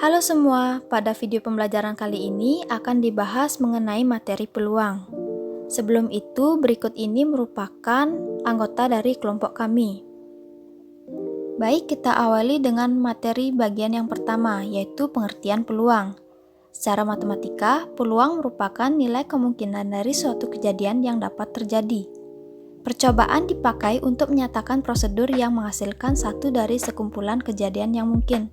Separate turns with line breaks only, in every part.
Halo semua, pada video pembelajaran kali ini akan dibahas mengenai materi peluang. Sebelum itu, berikut ini merupakan anggota dari kelompok kami. Baik, kita awali dengan materi bagian yang pertama, yaitu pengertian peluang. Secara matematika, peluang merupakan nilai kemungkinan dari suatu kejadian yang dapat terjadi. Percobaan dipakai untuk menyatakan prosedur yang menghasilkan satu dari sekumpulan kejadian yang mungkin.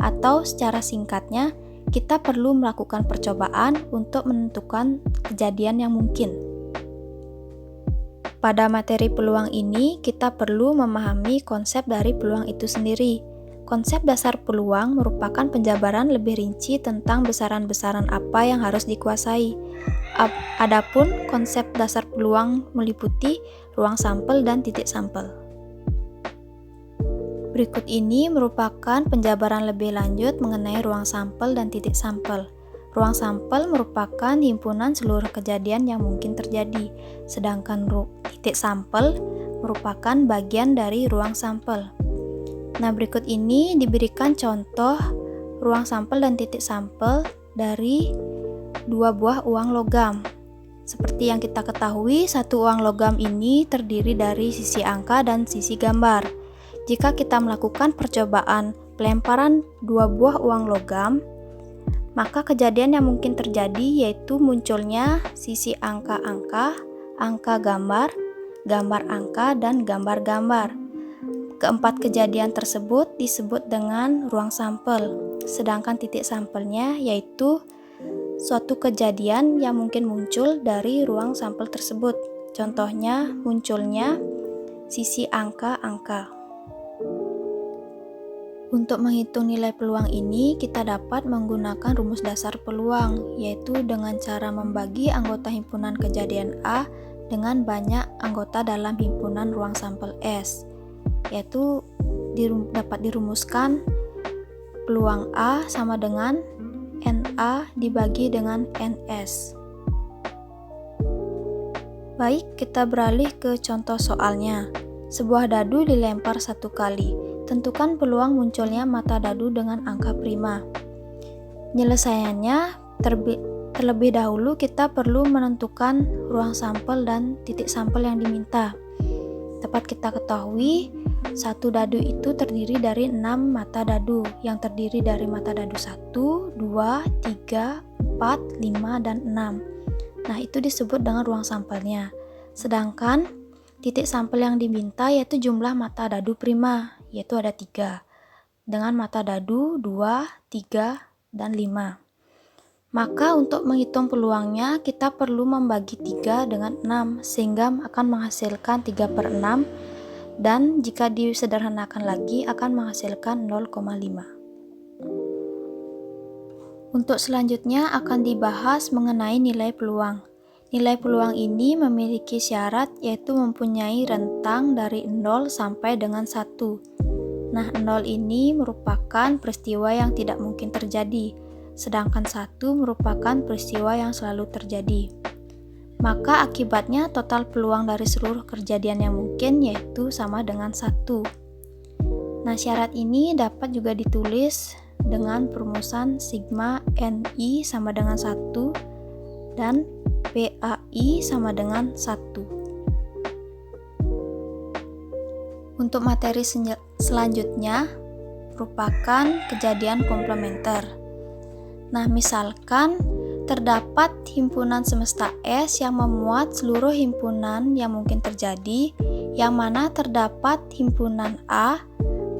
Atau secara singkatnya, kita perlu melakukan percobaan untuk menentukan kejadian yang mungkin. Pada materi peluang ini, kita perlu memahami konsep dari peluang itu sendiri. Konsep dasar peluang merupakan penjabaran lebih rinci tentang besaran-besaran apa yang harus dikuasai. Adapun konsep dasar peluang meliputi ruang sampel dan titik sampel. Berikut ini merupakan penjabaran lebih lanjut mengenai ruang sampel dan titik sampel. Ruang sampel merupakan himpunan seluruh kejadian yang mungkin terjadi, sedangkan titik sampel merupakan bagian dari ruang sampel. Nah, berikut ini diberikan contoh ruang sampel dan titik sampel dari dua buah uang logam. Seperti yang kita ketahui, satu uang logam ini terdiri dari sisi angka dan sisi gambar. Jika kita melakukan percobaan pelemparan dua buah uang logam, maka kejadian yang mungkin terjadi yaitu munculnya sisi angka-angka, angka gambar, gambar angka, dan gambar-gambar. Keempat kejadian tersebut disebut dengan ruang sampel, sedangkan titik sampelnya yaitu suatu kejadian yang mungkin muncul dari ruang sampel tersebut. Contohnya munculnya sisi angka-angka. Untuk menghitung nilai peluang ini, kita dapat menggunakan rumus dasar peluang, yaitu dengan cara membagi anggota himpunan kejadian A dengan banyak anggota dalam himpunan ruang sampel S, yaitu dapat dirumuskan peluang A sama dengan NA dibagi dengan NS. Baik, kita beralih ke contoh soalnya. Sebuah dadu dilempar satu kali. Tentukan peluang munculnya mata dadu dengan angka prima. Penyelesaiannya, terlebih dahulu kita perlu menentukan ruang sampel dan titik sampel yang diminta. Dapat kita ketahui, satu dadu itu terdiri dari 6 mata dadu, yang terdiri dari mata dadu 1, 2, 3, 4, 5, dan 6. Nah, itu disebut dengan ruang sampelnya. Sedangkan titik sampel yang diminta yaitu jumlah mata dadu prima, yaitu ada 3, dengan mata dadu 2, 3, dan 5. Maka untuk menghitung peluangnya, kita perlu membagi 3 dengan 6, sehingga akan menghasilkan 3/6, dan jika disederhanakan lagi akan menghasilkan 0,5. Untuk selanjutnya akan dibahas mengenai nilai peluang. Nilai peluang ini memiliki syarat yaitu mempunyai rentang dari 0 sampai dengan 1. Nah, 0 ini merupakan peristiwa yang tidak mungkin terjadi, sedangkan 1 merupakan peristiwa yang selalu terjadi. Maka akibatnya total peluang dari seluruh kejadian yang mungkin yaitu sama dengan 1. Nah, syarat ini dapat juga ditulis dengan perumusan sigma NI sama dengan 1 dan PAI sama dengan 1. Untuk materi selanjutnya merupakan kejadian komplementer. Nah, misalkan terdapat himpunan semesta S yang memuat seluruh himpunan yang mungkin terjadi, yang mana terdapat himpunan A,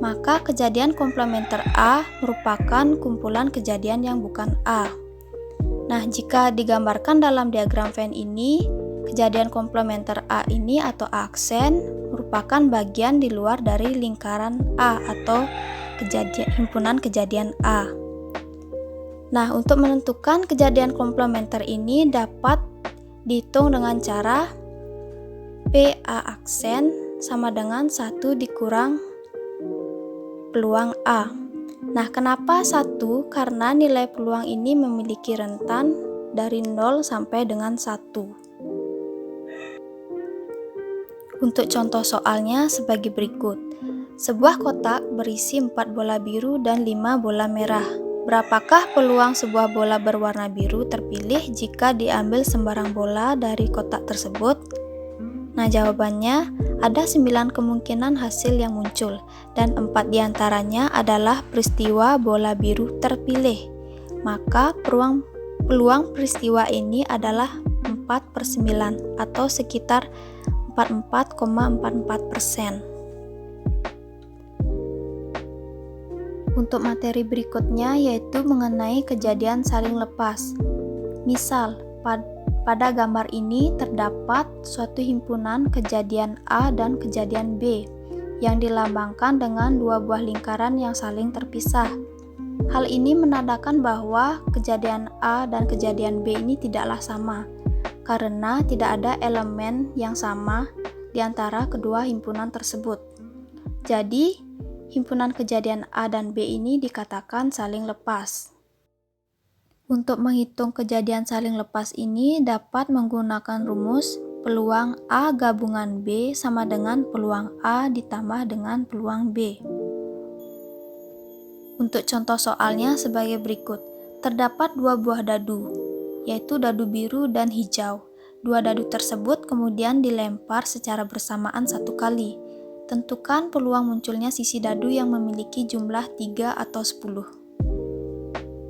maka kejadian komplementer A merupakan kumpulan kejadian yang bukan A. Nah, jika digambarkan dalam diagram Venn ini, kejadian komplementer A ini atau aksen merupakan bagian di luar dari lingkaran A atau himpunan kejadian A. Nah, untuk menentukan kejadian komplementer ini dapat dihitung dengan cara PA aksen sama dengan 1 dikurang peluang A. Nah, kenapa 1? Karena nilai peluang ini memiliki rentan dari 0 sampai dengan 1. Untuk contoh soalnya sebagai berikut. Sebuah kotak berisi 4 bola biru dan 5 bola merah. Berapakah peluang sebuah bola berwarna biru terpilih jika diambil sembarang bola dari kotak tersebut? Nah, jawabannya ada 9 kemungkinan hasil yang muncul, dan 4 diantaranya adalah peristiwa bola biru terpilih. Maka peluang peristiwa ini adalah 4/9 atau sekitar 44,44%. Untuk materi berikutnya yaitu mengenai kejadian saling lepas. Misal, pada gambar ini terdapat suatu himpunan kejadian A dan kejadian B yang dilambangkan dengan dua buah lingkaran yang saling terpisah. Hal ini menandakan bahwa kejadian A dan kejadian B ini tidaklah sama, karena tidak ada elemen yang sama di antara kedua himpunan tersebut. Jadi, himpunan kejadian A dan B ini dikatakan saling lepas. Untuk menghitung kejadian saling lepas ini dapat menggunakan rumus peluang A gabungan B sama dengan peluang A ditambah dengan peluang B. Untuk contoh soalnya sebagai berikut. Terdapat dua buah dadu, yaitu dadu biru dan hijau. Dua dadu tersebut kemudian dilempar secara bersamaan satu kali. Tentukan peluang munculnya sisi dadu yang memiliki jumlah 3 atau 10.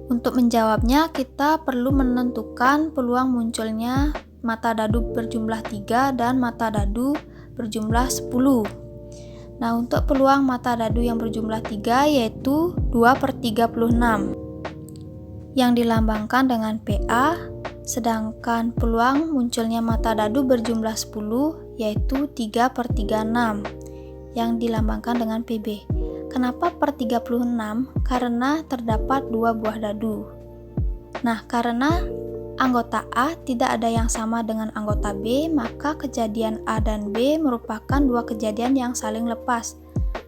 Untuk menjawabnya, kita perlu menentukan peluang munculnya mata dadu berjumlah 3 dan mata dadu berjumlah 10. Nah, untuk peluang mata dadu yang berjumlah 3 yaitu 2/36 yang dilambangkan dengan PA, sedangkan peluang munculnya mata dadu berjumlah 10 yaitu 3/36 yang dilambangkan dengan PB. Kenapa per 36? Karena terdapat dua buah dadu. Nah, karena anggota A tidak ada yang sama dengan anggota B, maka kejadian A dan B merupakan dua kejadian yang saling lepas.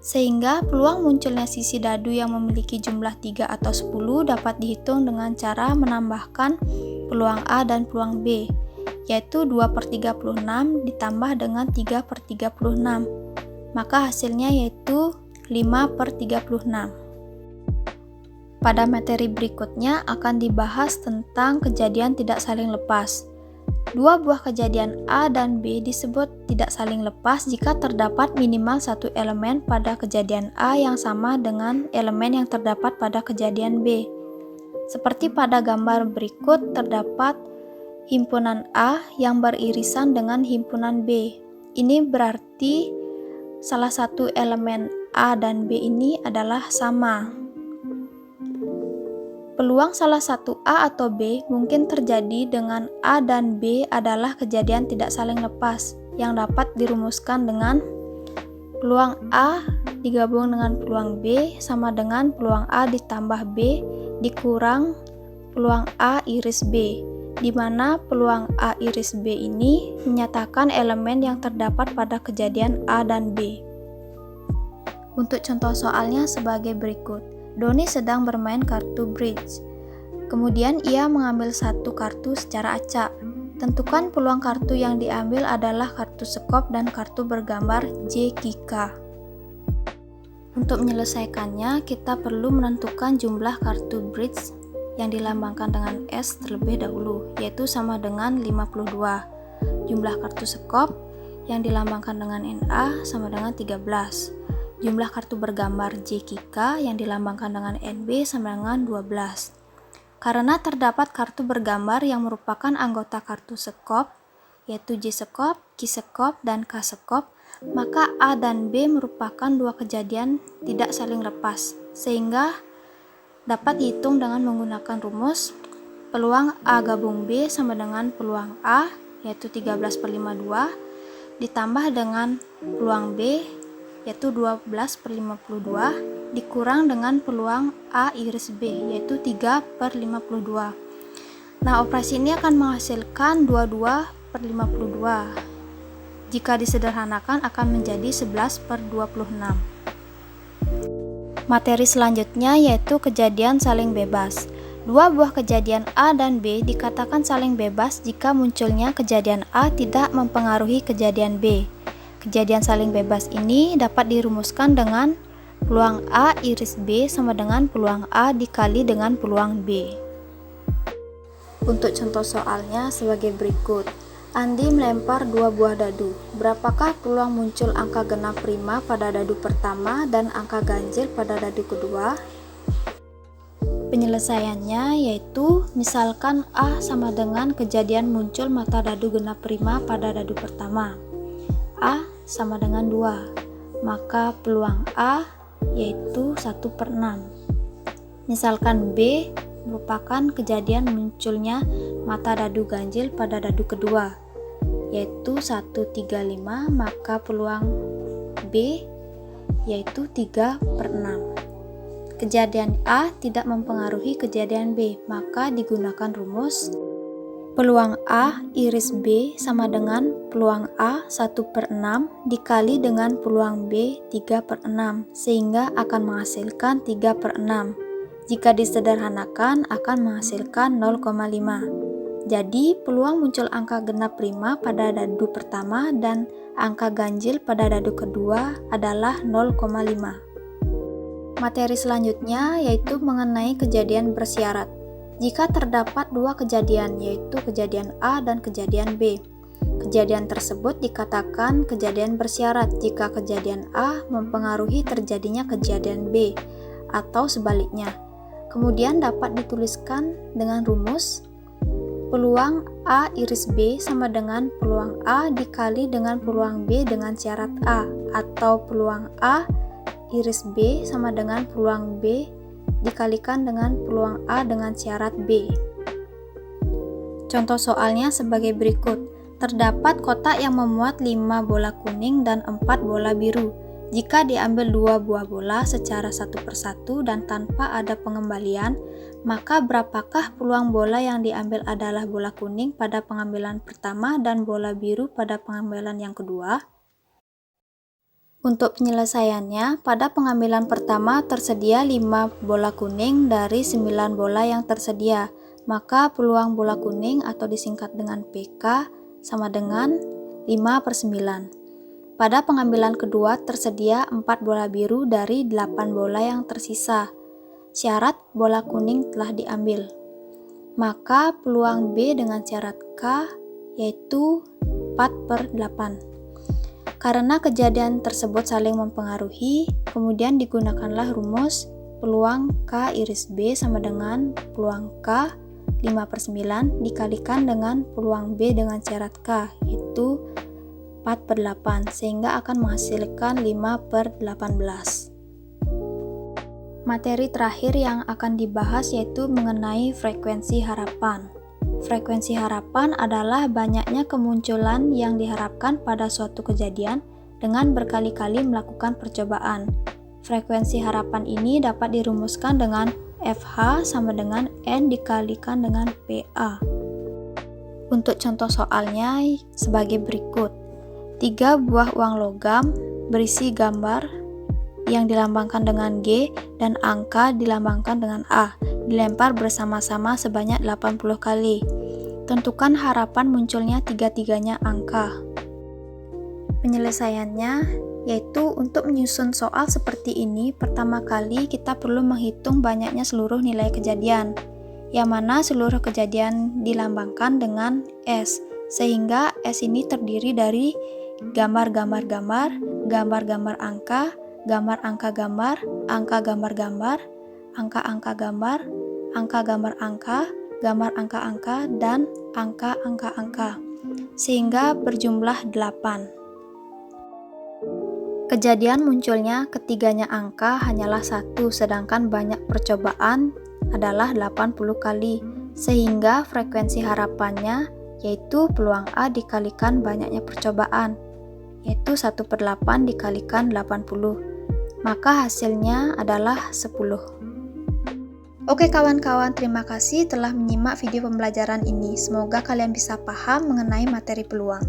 Sehingga peluang munculnya sisi dadu yang memiliki jumlah 3 atau 10 dapat dihitung dengan cara menambahkan peluang A dan peluang B, yaitu 2/36 ditambah dengan 3/36. Maka hasilnya yaitu 5/36. Pada materi berikutnya akan dibahas tentang kejadian tidak saling lepas. Dua buah kejadian A dan B disebut tidak saling lepas jika terdapat minimal satu elemen pada kejadian A yang sama dengan elemen yang terdapat pada kejadian B. Seperti pada gambar berikut terdapat himpunan A yang beririsan dengan himpunan B. Ini berarti salah satu elemen A dan B ini adalah sama. Peluang salah satu A atau B mungkin terjadi dengan A dan B adalah kejadian tidak saling lepas yang dapat dirumuskan dengan peluang A digabung dengan peluang B sama dengan peluang A ditambah B dikurang peluang A iris B, di mana peluang A iris B ini menyatakan elemen yang terdapat pada kejadian A dan B. Untuk contoh soalnya sebagai berikut. Doni sedang bermain kartu bridge. Kemudian ia mengambil satu kartu secara acak. Tentukan peluang kartu yang diambil adalah kartu sekop dan kartu bergambar JKK. Untuk menyelesaikannya, kita perlu menentukan jumlah kartu bridge yang dilambangkan dengan S terlebih dahulu, yaitu sama dengan 52. Jumlah kartu sekop yang dilambangkan dengan NA sama dengan 13. Jumlah kartu bergambar JKK yang dilambangkan dengan NB sama dengan 12. Karena terdapat kartu bergambar yang merupakan anggota kartu sekop, yaitu J sekop, Q sekop, dan K sekop, maka A dan B merupakan dua kejadian tidak saling lepas, sehingga dapat dihitung dengan menggunakan rumus peluang A gabung B sama dengan peluang A, yaitu 13/52, ditambah dengan peluang B, yaitu 12/52, dikurang dengan peluang A iris B, yaitu 3/52. Nah, operasi ini akan menghasilkan 22/52. Jika disederhanakan akan menjadi 11/26. Materi selanjutnya yaitu kejadian saling bebas. Dua buah kejadian A dan B dikatakan saling bebas jika munculnya kejadian A tidak mempengaruhi kejadian B. Kejadian saling bebas ini dapat dirumuskan dengan Peluang A iris B sama dengan peluang A dikali dengan peluang B. Untuk contoh soalnya sebagai berikut. Andi melempar 2 buah dadu. Berapakah peluang muncul angka genap prima pada dadu pertama dan angka ganjil pada dadu kedua? Penyelesaiannya yaitu misalkan A sama dengan kejadian muncul mata dadu genap prima pada dadu pertama. A sama dengan 2. Maka peluang A yaitu 1/6. Misalkan B merupakan kejadian munculnya mata dadu ganjil pada dadu kedua, yaitu 1/35, maka peluang B yaitu 3/6. Kejadian A tidak mempengaruhi kejadian B, maka digunakan rumus peluang A iris B sama dengan peluang A 1/6 dikali dengan peluang B 3/6, sehingga akan menghasilkan 3/6. Jika disederhanakan akan menghasilkan 0,5. Jadi peluang muncul angka genap prima pada dadu pertama dan angka ganjil pada dadu kedua adalah 0,5. Materi selanjutnya yaitu mengenai kejadian bersyarat. Jika terdapat 2 kejadian, yaitu kejadian A dan kejadian B. Kejadian tersebut dikatakan kejadian bersyarat jika kejadian A mempengaruhi terjadinya kejadian B, atau sebaliknya. Kemudian dapat dituliskan dengan rumus peluang A iris B sama dengan peluang A dikali dengan peluang B dengan syarat A, atau peluang A iris B sama dengan peluang B dikalikan dengan peluang A dengan syarat B. Contoh soalnya sebagai berikut. Terdapat kotak yang memuat 5 bola kuning dan 4 bola biru. Jika diambil 2 buah bola secara satu persatu dan tanpa ada pengembalian, maka berapakah peluang bola yang diambil adalah bola kuning pada pengambilan pertama dan bola biru pada pengambilan yang kedua? Untuk penyelesaiannya, pada pengambilan pertama tersedia 5 bola kuning dari 9 bola yang tersedia, maka peluang bola kuning atau disingkat dengan PK sama dengan 5/9. Pada pengambilan kedua tersedia 4 bola biru dari 8 bola yang tersisa. Syarat bola kuning telah diambil. Maka peluang B dengan syarat K yaitu 4/8. Karena kejadian tersebut saling mempengaruhi, kemudian digunakanlah rumus peluang K iris B sama dengan peluang K 5/9 dikalikan dengan peluang B dengan syarat K yaitu 4/8, sehingga akan menghasilkan 5/18. Materi terakhir yang akan dibahas yaitu mengenai frekuensi harapan. Frekuensi harapan adalah banyaknya kemunculan yang diharapkan pada suatu kejadian dengan berkali-kali melakukan percobaan. Frekuensi harapan ini dapat dirumuskan dengan FH sama dengan N dikalikan dengan PA. Untuk contoh soalnya sebagai berikut. 3 buah uang logam berisi gambar yang dilambangkan dengan G dan angka dilambangkan dengan A dilempar bersama-sama sebanyak 80 kali. Tentukan harapan munculnya tiga-tiganya angka. Penyelesaiannya yaitu untuk menyusun soal seperti ini, pertama kali kita perlu menghitung banyaknya seluruh nilai kejadian, yang mana seluruh kejadian dilambangkan dengan S, sehingga S ini terdiri dari gambar-gambar gambar, gambar-gambar angka, gambar angka gambar, angka gambar-gambar, angka-angka gambar, angka gambar angka, gambar angka-angka, dan angka-angka-angka, sehingga berjumlah 8. Kejadian munculnya ketiganya angka hanyalah 1, sedangkan banyak percobaan adalah 80 kali, sehingga frekuensi harapannya yaitu peluang A dikalikan banyaknya percobaan, yaitu 1/8 dikalikan 80, maka hasilnya adalah 10. Oke kawan-kawan, terima kasih telah menyimak video pembelajaran ini. Semoga kalian bisa paham mengenai materi peluang.